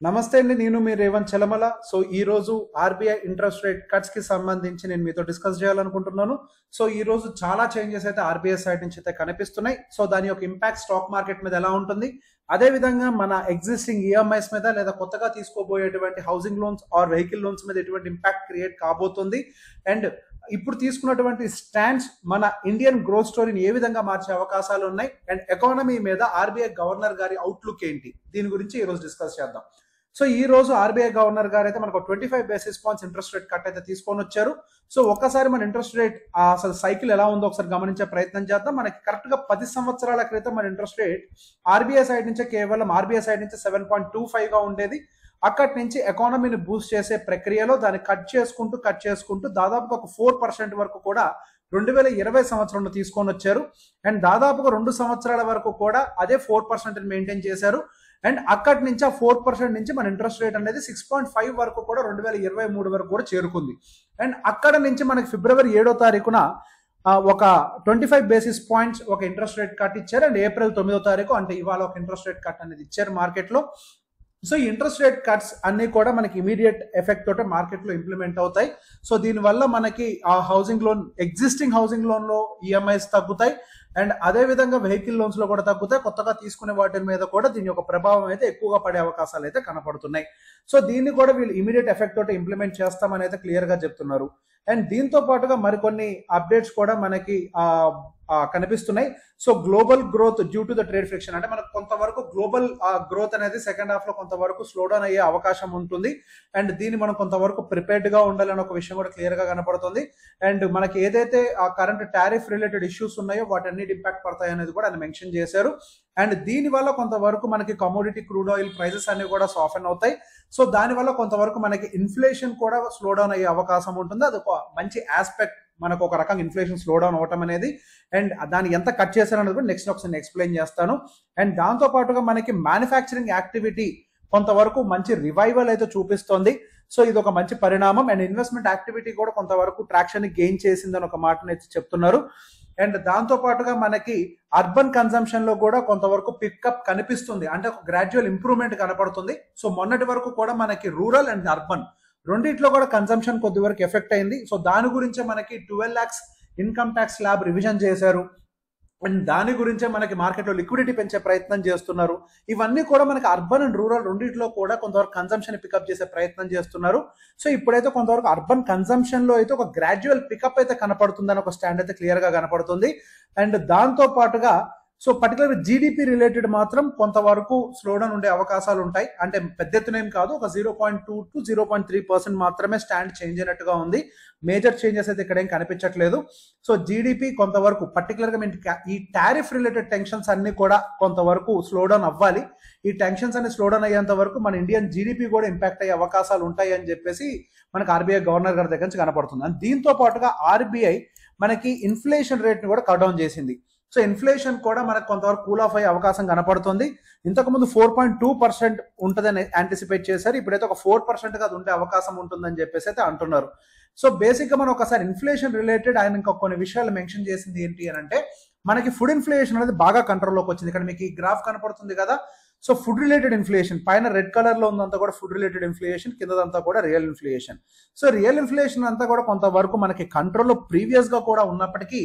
నమస్తే అండి, నేను మీ రేవంత్ చలమల. సో ఈ రోజు ఆర్బీఐ ఇంట్రెస్ట్ రేట్ కట్స్ కి సంబంధించి నేను మీతో డిస్కస్ చేయాలనుకుంటున్నాను. సో ఈ రోజు చాలా చేంజెస్ అయితే ఆర్బీఐ సైడ్ నుంచి అయితే కనిపిస్తున్నాయి. సో దాని యొక్క ఇంపాక్ట్ స్టాక్ మార్కెట్ మీద ఎలా ఉంటుంది, అదే విధంగా మన ఎగ్జిస్టింగ్ ఈఎంఐస్ మీద లేదా కొత్తగా తీసుకోబోయేటువంటి housing loans or vehicle loans మీద ఎటువంటి ఇంపాక్ట్ క్రియేట్ కాబోతుంది, అండ్ ఇప్పుడు తీసుకున్నటువంటి స్టాండ్స్ మన ఇండియన్ గ్రోత్ స్టోరీని ఏ విధంగా మార్చే అవకాశాలు ఉన్నాయి, అండ్ ఎకానమీ మీద ఆర్బీఐ గవర్నర్ గారి అవుట్లుక్ ఏంటి, దీని గురించి ఈ రోజు డిస్కస్ చేద్దాం. సో ఈ రోజు ఆర్బీఐ గవర్నర్ గారు అయితే మనకు 25 basis points interest rate cut అయితే తీసుకొని వచ్చారు. సో ఒక్కసారి మన ఇంట్రెస్ట్ రేట్ అసలు సైకిల్ ఎలా ఉందో ఒకసారి గమనించే ప్రయత్నం చేద్దాం. మనకి కరెక్ట్ గా 10 సంవత్సరాల క్రితం మన ఇంట్రెస్ట్ రేట్ ఆర్బీఐ సైడ్ నుంచి కేవలం 7.25 గా ఉండేది. అక్కడి నుంచి ఎకానమీని బూస్ట్ చేసే ప్రక్రియలో దాన్ని కట్ చేసుకుంటూ దాదాపుగా ఒక 4% వరకు కూడా 2020 సంవత్సరంలో తీసుకొని వచ్చారు. అండ్ దాదాపుగా 2 సంవత్సరాల వరకు కూడా అదే 4% మెయింటైన్ చేశారు. అండ్ అక్కడి నుంచి ఆ 4% నుంచి మన ఇంట్రెస్ట్ రేట్ అనేది 6.5 వరకు కూడా 2023 వరకు కూడా చేరుకుంది. అండ్ అక్కడ నుంచి మనకి ఫిబ్రవరి 7వ తారీఖున ఒక 25 బేసిస్ పాయింట్స్ ఒక ఇంట్రెస్ట్ రేట్ కట్ ఇచ్చారు. అండ్ ఏప్రిల్ 9వ తారీఖు అంటే ఇవాళ ఒక ఇంట్రెస్ట్ రేట్ కట్ అనేది ఇచ్చారు మార్కెట్ లో. సో ఈ ఇంట్రెస్ట్ రేట్ కట్స్ అన్ని కూడా మనకి ఇమీడియట్ ఎఫెక్ట్ తోటే మార్కెట్ లో ఇంప్లిమెంట్ అవుతాయి. సో దీనివల్ల మనకి ఆ housing loan, existing housing loan లో ఈఎంఐస్ తగ్గుతాయి. అండ్ అదే విధంగా వెహికల్ లోన్స్ లో కూడా తగ్గుతాయి. కొత్తగా తీసుకునే వాటి మీద కూడా దీని యొక్క ప్రభావం అయితే ఎక్కువగా పడే అవకాశాలు అయితే కనపడుతున్నాయి. సో దీన్ని కూడా వీళ్ళు ఇమీడియట్ ఎఫెక్ట్ తోటి ఇంప్లిమెంట్ చేస్తామని అయితే క్లియర్ గా చెప్తున్నారు. అండ్ దీంతో పాటుగా మరికొన్ని అప్డేట్స్ కూడా మనకి కనిపిస్తున్నాయి. So global growth due to the trade friction, అంటే మనకు కొంతవరకు గ్లోబల్ గ్రోత్ అనేది సెకండ్ హాఫ్ లో కొంతవరకు స్లో డౌన్ అయ్యే అవకాశం ఉంటుంది. అండ్ దీన్ని మనం కొంతవరకు ప్రిపేర్డ్ గా ఉండాలని ఒక విషయం కూడా క్లియర్ గా కనపడుతుంది. అండ్ మనకి ఏదైతే ఆ కరెంట్ టారిఫ్ రిలేటెడ్ ఇష్యూస్ ఉన్నాయో వాటన్ని ఇంపాక్ట్ పడతాయి అనేది కూడా ఆయన మెన్షన్ చేశారు. అండ్ దీని వల్ల కొంతవరకు మనకి కమోడిటీ క్రూడ్ ఆయిల్ ప్రైసెస్ అన్ని కూడా సాఫెన్ అవుతాయి. సో దాని వల్ల కొంతవరకు మనకి ఇన్ఫ్లేషన్ కూడా స్లో డౌన్ అయ్యే అవకాశం ఉంటుంది. అది ఒక మంచి ఆస్పెక్ట్, మనకు ఒక రకంగా ఇన్ఫ్లేషన్ స్లో డౌన్ అవటం అనేది. అండ్ దాన్ని ఎంత కట్ చేశారనేది కూడా నెక్స్ట్ ఒకసారి ఎక్స్ప్లెయిన్ చేస్తాను. అండ్ దాంతో పాటుగా మనకి మ్యానుఫ్యాక్చరింగ్ యాక్టివిటీ కొంతవరకు మంచి రివైవల్ అయితే చూపిస్తోంది. సో ఇది ఒక మంచి పరిణామం. అండ్ ఇన్వెస్ట్మెంట్ యాక్టివిటీ కూడా కొంతవరకు ట్రాక్షన్ గెయిన్ చేసిందని ఒక మాటను అయితే చెప్తున్నారు. అండ్ దాంతో పాటుగా మనకి అర్బన్ కన్సంప్షన్ లో కూడా కొంతవరకు పికప్ కనిపిస్తుంది, అంటే ఒక గ్రాడ్యువల్ ఇంప్రూవ్మెంట్ కనపడుతుంది. సో మొన్నటి వరకు కూడా మనకి రూరల్ అండ్ అర్బన్ రెండిట్లో కూడా కన్సంప్షన్ కొద్ది వరకు ఎఫెక్ట్ అయింది. సో దాని గురించే మనకి 12 lakhs income tax slab revision చేశారు. అండ్ దాని గురించే మనకి మార్కెట్లో లిక్విడిటీ పెంచే ప్రయత్నం చేస్తున్నారు. ఇవన్నీ కూడా మనకి అర్బన్ అండ్ రూరల్ రెండింటిలో కూడా కొంతవరకు కన్సంప్షన్ పికప్ చేసే ప్రయత్నం చేస్తున్నారు. సో ఇప్పుడైతే కొంతవరకు అర్బన్ కన్సంప్షన్ లో అయితే ఒక గ్రాడ్యువల్ పికప్ అయితే కనపడుతుందని ఒక స్టాండ్ అయితే క్లియర్ గా కనపడుతుంది. అండ్ దాంతో పాటుగా సో పర్టికులర్ జీడిపి రిలేటెడ్ మాత్రం కొంతవరకు స్లోడౌన్ ఉండే అవకాశాలు ఉంటాయి. అంటే పెద్ద ఎత్తున ఏం కాదు, ఒక 0.2 to 0.3% మాత్రమే స్టాండ్ చేంజ్ అయినట్టుగా ఉంది. మేజర్ చేంజెస్ అయితే ఇక్కడ ఏం కనిపించట్లేదు. సో జీడిపి కొంతవరకు పర్టికులర్ గా ఈ టారిఫ్ రిలేటెడ్ టెన్షన్స్ అన్ని కూడా కొంతవరకు స్లోడౌన్ అవ్వాలి. ఈ టెన్షన్స్ అన్ని స్లోడౌన్ అయ్యేంత వరకు మన ఇండియన్ జీడిపి కూడా ఇంపాక్ట్ అయ్యే అవకాశాలు ఉంటాయి అని చెప్పేసి మనకి ఆర్బీఐ గవర్నర్ గారి దగ్గర నుంచి కనపడుతుంది. అండ్ దీంతో పాటుగా ఆర్బీఐ మనకి ఇన్ఫ్లేషన్ రేట్ ని కూడా కట్ డౌన్ చేసింది. సో ఇన్ఫ్లేషన్ కూడా మనకు కొంతవరకు కూల్ ఆఫ్ అయ్యే అవకాశం కనపడుతుంది. ఇంతకుముందు 4.2% ఉంటుందని యాంటిసిపేట్ చేశారు. ఇప్పుడైతే ఒక 4% గా అది ఉండే అవకాశం ఉంటుందని చెప్పేసి అయితే అంటున్నారు. సో బేసిక్ గా మనం ఒకసారి ఇన్ఫ్లేషన్ రిలేటెడ్ ఆయన ఇంకా కొన్ని విషయాలు మెన్షన్ చేసింది ఏంటి అని అంటే, మనకి ఫుడ్ ఇన్ఫ్లేషన్ అనేది బాగా కంట్రోల్లోకి వచ్చింది. ఇక్కడ మీకు ఈ గ్రాఫ్ కనపడుతుంది కదా. సో ఫుడ్ రిలేటెడ్ ఇన్ఫ్లేషన్ పైన రెడ్ కలర్ లో ఉందంతా కూడా ఫుడ్ రిలేటెడ్ ఇన్ఫ్లేషన్, కిందదంతా కూడా real inflation. So real inflation అంతా కూడా కొంతవరకు మనకి కంట్రోల్లో ప్రీవియస్ గా కూడా ఉన్నప్పటికీ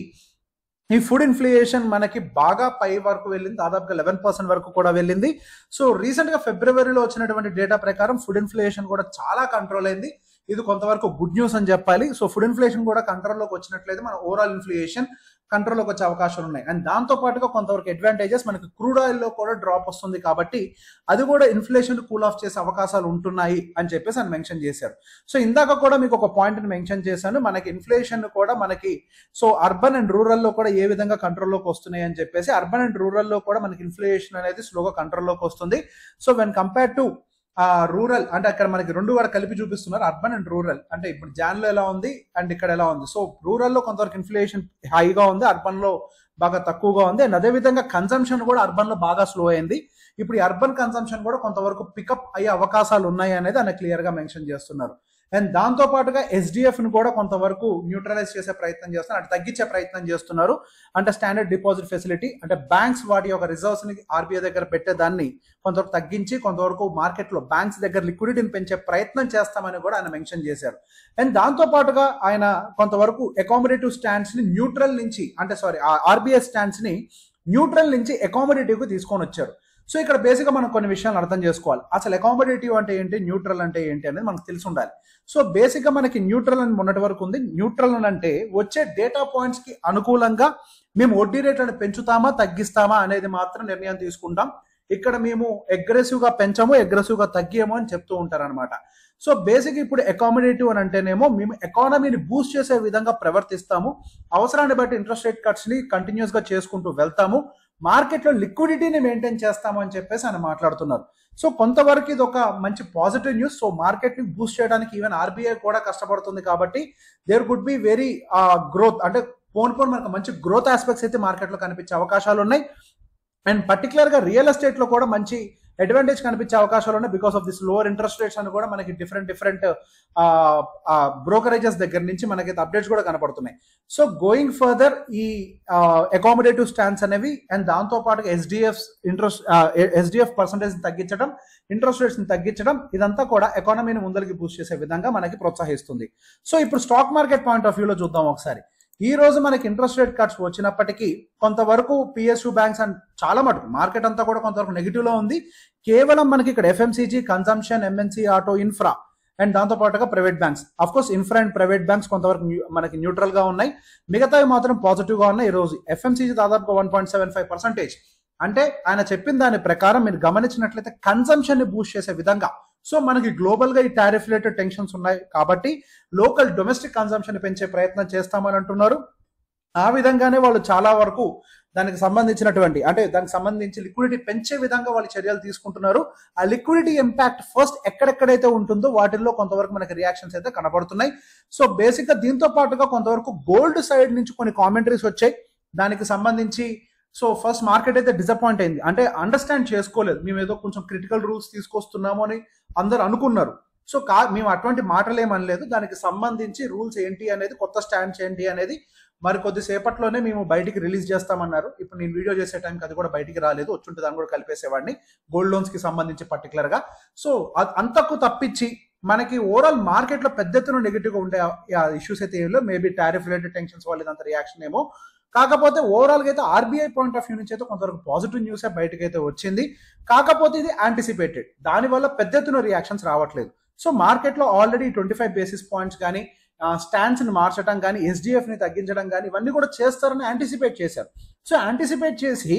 ఈ ఫుడ్ ఇన్ఫ్లేషన్ మనకి బాగా పై వరకు వెళ్ళింది, దాదాపుగా 11% వరకు కూడా వెళ్ళింది. సో రీసెంట్ గా ఫిబ్రవరిలో వచ్చినటువంటి డేటా ప్రకారం ఫుడ్ ఇన్ఫ్లేషన్ కూడా చాలా కంట్రోల్ అయింది. ఇది కొంతవరకు గుడ్ న్యూస్ అని చెప్పాలి. సో ఫుడ్ ఇన్ఫ్లేషన్ కూడా కంట్రోల్లోకి వచ్చినట్లయితే మన ఓవరాల్ ఇన్ఫ్లేషన్ కంట్రోల్లోకి వచ్చే అవకాశాలు ఉన్నాయి. అండ్ దాంతో పాటుగా కొంతవరకు అడ్వాంటేజెస్ మనకి క్రూడ్ ఆయిల్ లో కూడా డ్రాప్ వస్తుంది కాబట్టి అది కూడా ఇన్ఫ్లేషన్ కూల్ ఆఫ్ చేసే అవకాశాలు ఉంటున్నాయి అని చెప్పేసి ఆయన మెన్షన్ చేశారు. సో ఇందాక కూడా మీకు ఒక పాయింట్ ని మెన్షన్ చేశాను, మనకి ఇన్ఫ్లేషన్ కూడా మనకి సో అర్బన్ అండ్ రూరల్ లో కూడా ఏ విధంగా కంట్రోల్లోకి వస్తున్నాయి అని చెప్పేసి. అర్బన్ అండ్ రూరల్ లో కూడా మనకి ఇన్ఫ్లేషన్ అనేది స్లోగా కంట్రోల్లోకి వస్తుంది. So when compare to rural, అంటే అక్కడ మనకి రెండు కూడా కలిపి చూపిస్తున్నారు, అర్బన్ అండ్ రూరల్. అంటే ఇప్పుడు జాన్ లో ఎలా ఉంది అండ్ ఇక్కడ ఎలా ఉంది. సో రూరల్ లో కొంతవరకు ఇన్ఫ్లేషన్ హైగా ఉంది, అర్బన్ లో బాగా తక్కువగా ఉంది. అండ్ అదే విధంగా కన్సంప్షన్ కూడా అర్బన్ లో బాగా స్లో అయింది. ఇప్పుడు ఈ అర్బన్ కన్సంప్షన్ కూడా కొంతవరకు పికప్ అయ్యే అవకాశాలు ఉన్నాయి అనేది ఆయన క్లియర్ గా మెన్షన్ చేస్తున్నారు. అండ్ దాంతో పాటుగా ఎస్డిఎఫ్ ను కూడా కొంతవరకు న్యూట్రలైజ్ చేసే ప్రయత్నం చేస్తున్నారు, అంటే తగ్గించే ప్రయత్నం చేస్తున్నారు. అంటే స్టాండర్డ్ డిపాజిట్ ఫెసిలిటీ, అంటే బ్యాంక్స్ వాటి యొక్క రిజర్వ్స్ ని ఆర్బీఐ దగ్గర పెట్టేదాన్ని కొంతవరకు తగ్గించి కొంతవరకు మార్కెట్ లో బ్యాంక్స్ దగ్గర లిక్విడిటీని పెంచే ప్రయత్నం చేస్తామని కూడా ఆయన మెన్షన్ చేశారు. అండ్ దాంతో పాటుగా ఆయన కొంతవరకు అకామిడేటివ్ స్టాండ్స్ ని న్యూట్రల్ నుంచి, అంటే ఆర్బీఐ స్టాండ్స్ ని న్యూట్రల్ నుంచి అకామిడేటివ్ కు తీసుకొని వచ్చారు. సో ఇక్కడ బేసిక్ గా మనం కొన్ని విషయాలు అర్థం చేసుకోవాలి. అసలు అకామిడేటివ్ అంటే ఏంటి, న్యూట్రల్ అంటే ఏంటి అనేది మనకు తెలిసి ఉండాలి. సో బేసిక్ గా మనకి న్యూట్రల్ అని మొన్నటి వరకు ఉంది. న్యూట్రల్ అని అంటే వచ్చే డేటా పాయింట్స్ కి అనుకూలంగా మేము వడ్డీ రేట్లను పెంచుతామా తగ్గిస్తామా అనేది మాత్రం నిర్ణయం తీసుకుంటాం. ఇక్కడ మేము అగ్రెసివ్ గా పెంచము, అగ్రెసివ్ గా తగ్గియము అని చెప్తూ ఉంటారు అనమాట. సో బేసిక్ ఇప్పుడు అకామిడేటివ్ అని అంటేనేమో మేము ఎకానమీని బూస్ట్ చేసే విధంగా ప్రవర్తిస్తాము, అవసరాన్ని బట్టి ఇంట్రెస్ట్ రేట్ కట్స్ ని కంటిన్యూస్ గా చేసుకుంటూ వెళ్తాము, మార్కెట్ లో లిక్విడిటీని మెయింటైన్ చేస్తాము అని చెప్పేసి ఆయన మాట్లాడుతున్నారు. సో కొంతవరకు ఇది ఒక మంచి పాజిటివ్ న్యూస్. సో మార్కెట్ ని బూస్ట్ చేయడానికి ఈవెన్ ఆర్బీఐ కూడా కష్టపడుతుంది కాబట్టి there could be very growth, అంటే పోన్ మనకు మంచి గ్రోత్ ఆస్పెక్ట్స్ అయితే మార్కెట్ లో కనిపించే అవకాశాలు ఉన్నాయి. అండ్ పర్టికులర్ గా రియల్ ఎస్టేట్ లో కూడా మంచి అడ్వాంటేజ్ కనిపించే అవకాశాలు ఉన్నాయి because of this lower interest rates అని కూడా మనకి డిఫరెంట్ బ్రోకరేజెస్ దగ్గర నుంచి మనకి అప్డేట్స్ కూడా కనపడుతున్నాయి. సో గోయింగ్ ఫర్దర్ ఈ అకామిడేటివ్ స్టాండ్స్ అనేవి అండ్ దాంతో పాటు ఎస్డిఎఫ్ పర్సంటేజ్ తగ్గించడం, ఇంట్రెస్ట్ రేట్స్ ని తగ్గించడం, ఇదంతా కూడా ఎకానమీని ముందరికి బూస్ట్ చేసే విధంగా మనకి ప్రోత్సహిస్తుంది. సో ఇప్పుడు స్టాక్ మార్కెట్ పాయింట్ ఆఫ్ వ్యూలో చూద్దాం ఒకసారి. ఈ రోజు మనకి ఇంట్రెస్ట్ రేట్ కట్స్ వచ్చినప్పటికీ కొంతవరకు పిఎస్యు బ్యాంక్స్ అండ్ చాలా మటుకు మార్కెట్ అంతా కూడా కొంతవరకు నెగిటివ్ లో ఉంది. కేవలం మనకి ఇక్కడ FMCG, consumption, MNC, auto, infra and దాంతో పాటుగా private banks, of course infra and private banks కొంతవరకు మనకి న్యూట్రల్ గా ఉన్నాయి, మిగతావి మాత్రం పాజిటివ్ గా ఉన్నాయి. ఈ రోజు ఎఫ్ఎంసీజీ దాదాపుగా 1.75%. అంటే ఆయన చెప్పిన దాని ప్రకారం మీరు గమనించినట్లయితే కన్సంప్షన్ ని బూస్ట్ చేసే విధంగా. సో మనకి గ్లోబల్ గా ఈ టారిఫ్ రిలేటెడ్ టెన్షన్స్ ఉన్నాయి కాబట్టి లోకల్ డొమెస్టిక్ కన్సంప్షన్ పెంచే ప్రయత్నం చేస్తామని అంటున్నారు. ఆ విధంగానే వాళ్ళు చాలా వరకు దానికి సంబంధించినటువంటి, అంటే దానికి సంబంధించి లిక్విడిటీ పెంచే విధంగా వాళ్ళు చర్యలు తీసుకుంటున్నారు. ఆ లిక్విడిటీ ఇంపాక్ట్ ఫస్ట్ ఎక్కడెక్కడైతే ఉంటుందో వాటిల్లో కొంతవరకు మనకి రియాక్షన్స్ అయితే కనబడుతున్నాయి. సో బేసిక్ గా దీంతో పాటుగా కొంతవరకు గోల్డ్ సైడ్ నుంచి కొన్ని కామెంటరీస్ వచ్చాయి దానికి సంబంధించి. సో ఫస్ట్ మార్కెట్ అయితే డిసప్పాయింట్ అయింది, అంటే అండర్స్టాండ్ చేసుకోలేదు, మేము ఏదో కొంచెం క్రిటికల్ రూల్స్ తీసుకొస్తున్నాము అని అందరు అనుకున్నారు. సో మేము అటువంటి మాటలు ఏమనలేదు, దానికి సంబంధించి రూల్స్ ఏంటి అనేది, కొత్త స్టాండ్స్ ఏంటి అనేది మరి కొద్దిసేపట్లోనే మేము బయటికి రిలీజ్ చేస్తామన్నారు. ఇప్పుడు నేను వీడియో చేసే టైంకి అది కూడా బయటికి రాలేదు, వచ్చుంటే దాన్ని కూడా కలిపేసేవాడిని గోల్డ్ లోన్స్ కి సంబంధించి పర్టికులర్ గా. సో అంతకు తప్పించి మనకి ఓవరాల్ మార్కెట్ లో పెద్ద ఎత్తున నెగిటివ్ గా ఉండే ఇష్యూస్ అయితే ఏమో, మేబీ టారిఫ్ రిలేటెడ్ టెన్షన్స్ వాళ్ళు ఇదంతా రియాక్షన్ ఏమో. కాకపోతే ఓవరాల్ గా అయితే ఆర్బీఐ పాయింట్ ఆఫ్ వ్యూ నుంచి అయితే కొంతవరకు పాజిటివ్ న్యూస్ బయటకు అయితే వచ్చింది. కాకపోతే ఇది యాంటిసిపేటెడ్, దానివల్ల పెద్ద ఎత్తున రియాక్షన్స్ రావట్లేదు. సో మార్కెట్ లో ఆల్రెడీ 25 బేసిస్ పాయింట్స్ కానీ స్టాండ్స్ ని మార్చడం కానీ ఎస్డిఎఫ్ ని తగ్గించడం కానీ ఇవన్నీ కూడా చేస్తారని యాంటిసిపేట్ చేశారు. సో యాంటిసిపేట్ చేసి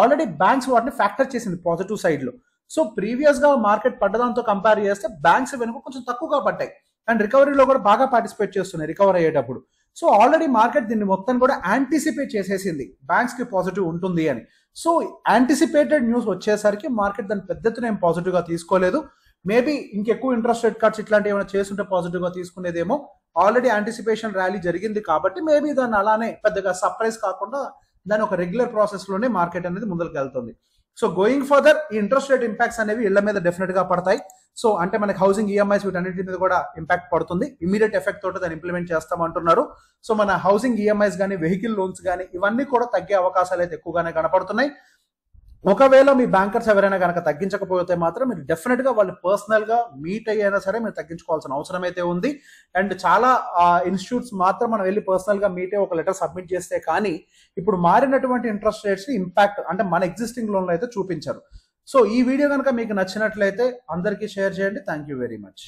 ఆల్రెడీ బ్యాంక్స్ వాటిని ఫ్యాక్టర్ చేసింది పాజిటివ్ సైడ్ లో. సో ప్రీవియస్ గా మార్కెట్ పడ్డదాంతో కంపేర్ చేస్తే బ్యాంక్స్ వెనుక కొంచెం తక్కువగా పడ్డాయి అండ్ రికవరీలో కూడా బాగా పార్టిసిపేట్ చేస్తున్నాయి రికవర్ అయ్యేటప్పుడు. సో ఆల్రెడీ మార్కెట్ దీన్ని మొత్తం కూడా యాంటిసిపేట్ చేసేసింది బ్యాంక్స్ కి పాజిటివ్ ఉంటుంది అని. సో యాంటిసిపేటెడ్ న్యూస్ వచ్చేసరికి మార్కెట్ దాన్ని పెద్ద ఎత్తున ఏం పాజిటివ్ గా తీసుకోలేదు. మేబీ ఇంకెక్కువ ఇంట్రెస్ట్ రేట్ కట్స్ ఇట్లాంటి ఏమైనా చేస్తుంటే పాజిటివ్ గా తీసుకునేదేమో. ఆల్రెడీ యాంటిసిపేషన్ ర్యాలీ జరిగింది కాబట్టి మేబీ దాన్ని అలానే పెద్దగా సర్ప్రైజ్ కాకుండా దాని ఒక రెగ్యులర్ ప్రాసెస్ లోనే మార్కెట్ అనేది ముందుకు వెళ్తుంది. సో గోయింగ్ ఫర్దర్ ఈ ఇంట్రెస్ట్ రేట్ ఇంపాక్ట్స్ అనేవి ఇళ్ల మీద డెఫినెట్ గా పడతాయి. సో అంటే మనకి హౌసింగ్ ఈఎంఐస్ వీటన్నిటి మీద కూడా ఇంపాక్ట్ పడుతుంది, ఇమీడియట్ ఎఫెక్ట్ తోటి దాన్ని ఇంప్లిమెంట్ చేస్తామంటున్నారు. సో మన హౌసింగ్ ఈఎంఐస్ కానీ వెహికల్ లోన్స్ కానీ ఇవన్నీ కూడా తగ్గే అవకాశాలు అయితే ఎక్కువగానే కనపడుతున్నాయి. ఒకవేళ మీ బ్యాంకర్స్ ఎవరైనా కనుక తగ్గించకపోతే మాత్రం మీరు డెఫినెట్ గా వాళ్ళు పర్సనల్ గా మీట్ అయ్యినా సరే మీరు తగ్గించుకోవాల్సిన అవసరం అయితే ఉంది. అండ్ చాలా ఇన్స్టిట్యూట్స్ మాత్రం మనం వెళ్ళి పర్సనల్ గా మీట్ అయ్యి ఒక లెటర్ సబ్మిట్ చేస్తే కానీ ఇప్పుడు మారినటువంటి ఇంట్రెస్ట్ రేట్స్ ని ఇంపాక్ట్ అంటే మన ఎగ్జిస్టింగ్ లోన్లో అయితే చూపించారు. సో ఈ వీడియో కనుక మీకు నచ్చినట్లయితే అందరికీ షేర్ చేయండి. Thank you very much.